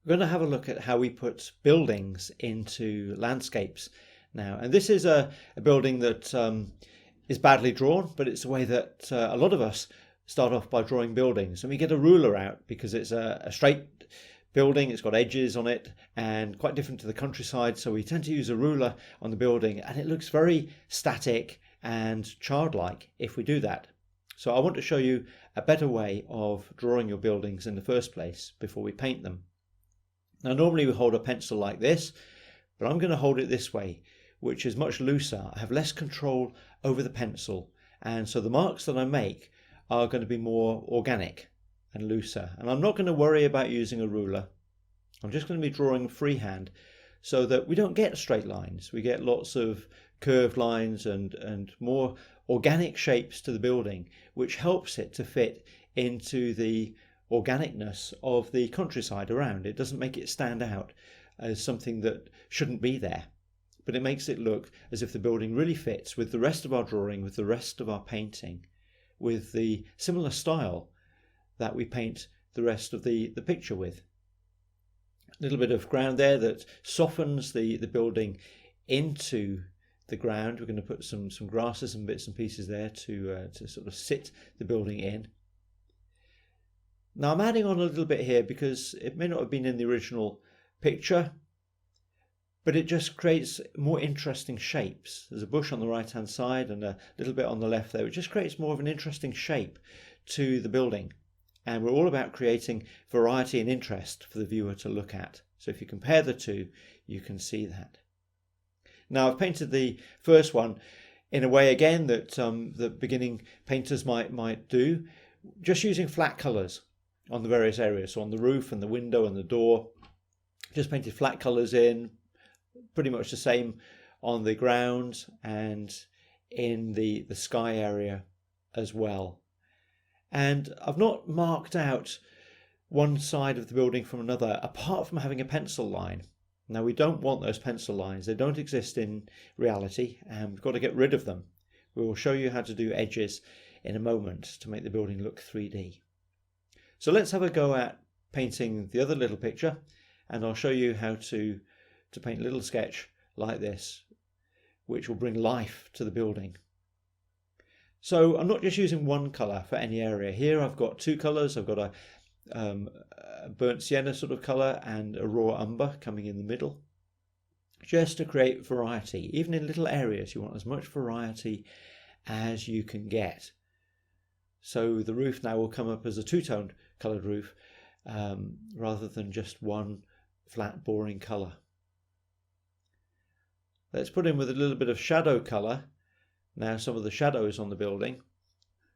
We're going to have a look at how we put buildings into landscapes now. And this is a building that is badly drawn, but it's a way that a lot of us start off by drawing buildings. And we get a ruler out because it's a straight building, it's got edges on it and quite different to the countryside. So we tend to use a ruler on the building and it looks very static and childlike if we do that. So I want to show you a better way of drawing your buildings in the first place before we paint them. Now normally we hold a pencil like this, but I'm going to hold it this way, which is much looser. I have less control over the pencil, and so the marks that I make are going to be more organic and looser. And I'm not going to worry about using a ruler. I'm just going to be drawing freehand so that we don't get straight lines. We get lots of curved lines and more organic shapes to the building, which helps it to fit into the organicness of the countryside around. It doesn't make it stand out as something that shouldn't be there, but it makes it look as if the building really fits with the rest of our drawing, with the rest of our painting, with the similar style that we paint the rest of the picture with. A little bit of ground there that softens the building into the ground. We're going to put some grasses and bits and pieces there to sort of sit the building in. Now I'm adding on a little bit here because it may not have been in the original picture, but it just creates more interesting shapes. There's a bush on the right hand side and a little bit on the left there. It just creates more of an interesting shape to the building. And we're all about creating variety and interest for the viewer to look at. So if you compare the two, you can see that. Now I've painted the first one in a way again that the beginning painters might do, just using flat colours on the various areas. So on the roof and the window and the door, just painted flat colours in, pretty much the same on the ground and in the sky area as well. And I've not marked out one side of the building from another apart from having a pencil line. Now we don't want those pencil lines. They don't exist in reality and we've got to get rid of them. We will show you how to do edges in a moment to make the building look 3D. So let's have a go at painting the other little picture, and I'll show you how to paint a little sketch like this, which will bring life to the building. So I'm not just using one colour for any area. Here I've got two colours. I've got a burnt sienna sort of colour and a raw umber coming in the middle, just to create variety. Even in little areas you want as much variety as you can get. So the roof now will come up as a two-toned coloured roof rather than just one flat boring colour. Let's put in with a little bit of shadow colour now some of the shadows on the building.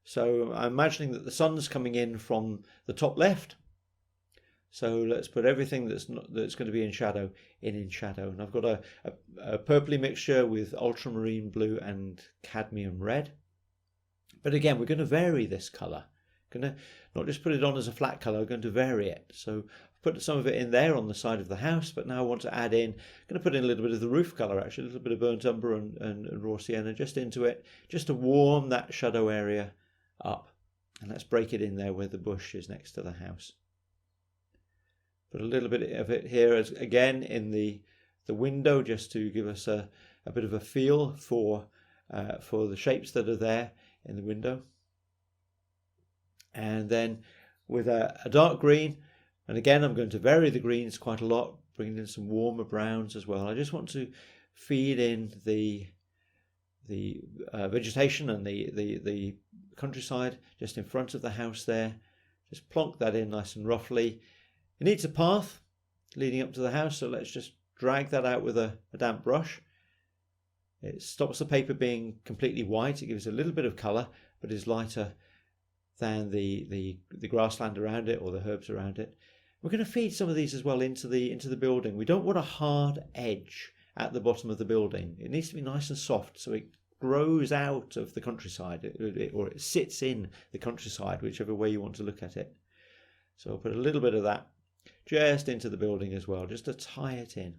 So I'm imagining that the sun's coming in from the top left. So let's put everything that's going to be in shadow in shadow. And I've got a purpley mixture with ultramarine blue and cadmium red. But again, we're going to vary this colour. Going to not just put it on as a flat colour, we're going to vary it. So I've put some of it in there on the side of the house, but now I want to add in, I'm going to put in a little bit of the roof colour actually, a little bit of burnt umber and raw sienna just into it, just to warm that shadow area up. And let's break it in there where the bush is next to the house. Put a little bit of it here as, again in the window, just to give us a bit of a feel for the shapes that are there in the window. And then with a dark green, and again I'm going to vary the greens quite a lot, bringing in some warmer browns as well. I just want to feed in the vegetation and the countryside just in front of the house there. Just plonk that in nice and roughly. It needs a path leading up to the house, so let's just drag that out with a damp brush. It stops the paper being completely white. It gives a little bit of colour, but is lighter than the grassland around it or the herbs around it. We're going to feed some of these as well into the building. We don't want a hard edge at the bottom of the building. It needs to be nice and soft so it grows out of the countryside, or it sits in the countryside, whichever way you want to look at it. So I'll put a little bit of that just into the building as well, just to tie it in.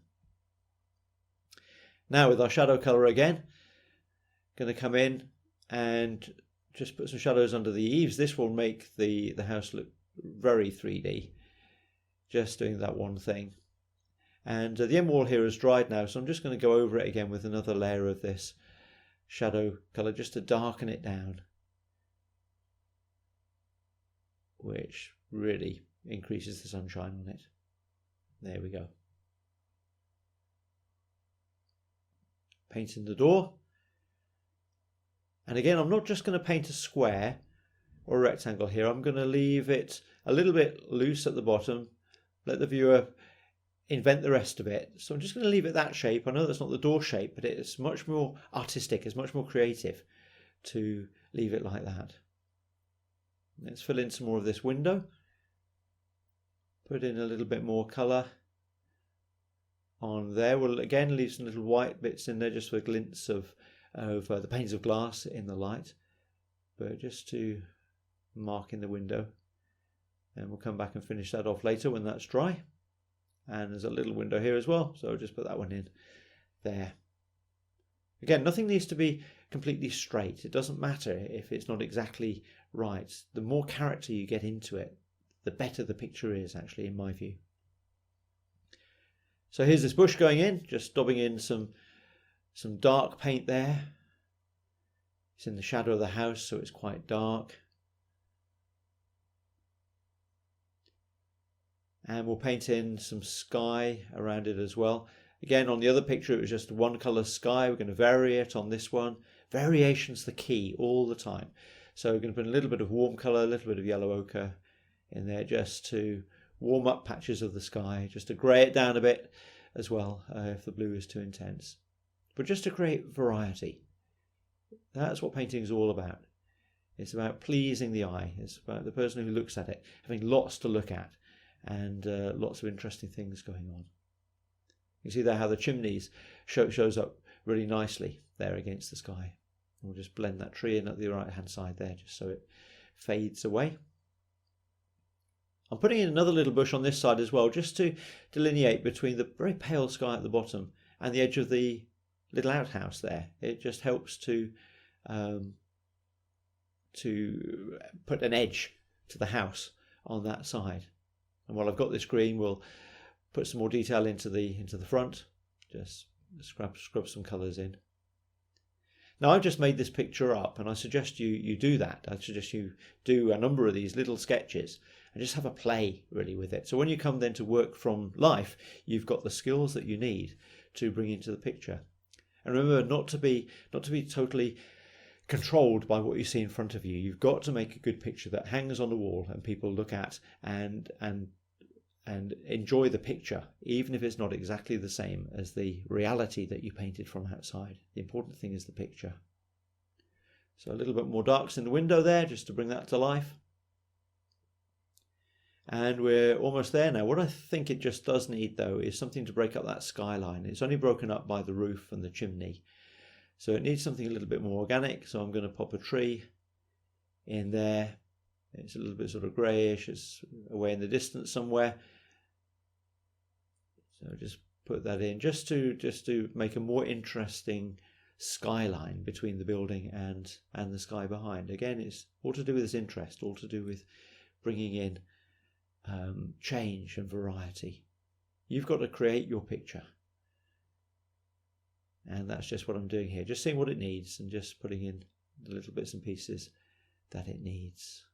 Now with our shadow colour again, going to come in and just put some shadows under the eaves. This will make the house look very 3D. just doing that one thing. And the end wall here is dried now, so I'm just going to go over it again with another layer of this shadow colour just to darken it down, which really increases the sunshine on it. There we go. Painting the door. And again, I'm not just going to paint a square or a rectangle here. I'm going to leave it a little bit loose at the bottom, let the viewer invent the rest of it. So I'm just going to leave it that shape. I know that's not the door shape, but it's much more artistic, it's much more creative to leave it like that. Let's fill in some more of this window. Put in a little bit more colour on there. We'll again leave some little white bits in there just for glints of the panes of glass in the light, but just to mark in the window. And we'll come back and finish that off later when that's dry. And there's a little window here as well, so I'll just put that one in there. Again, nothing needs to be completely straight. It doesn't matter if it's not exactly right. The more character you get into it, the better the picture is, actually, in my view. So here's this bush going in, just daubing in some dark paint there. It's in the shadow of the house, so it's quite dark. And we'll paint in some sky around it as well. Again, on the other picture, it was just one colour sky. We're going to vary it on this one. Variation's the key all the time. So we're going to put a little bit of warm colour, a little bit of yellow ochre in there just to warm up patches of the sky, just to grey it down a bit as well if the blue is too intense. But just to create variety. That's what painting is all about. It's about pleasing the eye. It's about the person who looks at it having lots to look at and lots of interesting things going on. You see there how the chimneys shows up really nicely there against the sky. We'll just blend that tree in at the right hand side there just so it fades away. I'm putting in another little bush on this side as well just to delineate between the very pale sky at the bottom and the edge of the little outhouse there. It just helps to put an edge to the house on that side. And while I've got this green, we'll put some more detail into the front. Just scrub some colours in. Now I've just made this picture up, and I suggest you do that. I suggest you do a number of these little sketches and just have a play really with it. So when you come then to work from life, you've got the skills that you need to bring into the picture. And remember not to be totally controlled by what you see in front of you. You've got to make a good picture that hangs on the wall and people look at and enjoy the picture, even if it's not exactly the same as the reality that you painted from outside. The important thing is the picture. So a little bit more darks in the window there just to bring that to life. And we're almost there now. What I think it just does need though is something to break up that skyline. It's only broken up by the roof and the chimney. So it needs something a little bit more organic. So I'm going to pop a tree in there. It's a little bit sort of greyish. It's away in the distance somewhere. So just put that in just to make a more interesting skyline between the building and the sky behind. Again, it's all to do with this interest, all to do with bringing in change and variety. You've got to create your picture. And that's just what I'm doing here. Just seeing what it needs and just putting in the little bits and pieces that it needs.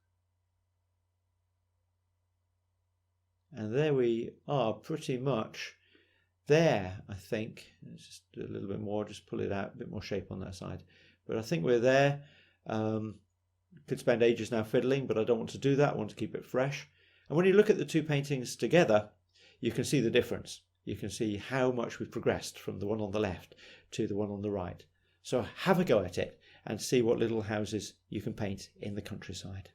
And there we are, pretty much there, I think. Let's just do a little bit more, just pull it out, a bit more shape on that side. But I think we're there. Could spend ages now fiddling, but I don't want to do that. I want to keep it fresh. And when you look at the two paintings together, you can see the difference. You can see how much we've progressed from the one on the left to the one on the right. So have a go at it and see what little houses you can paint in the countryside.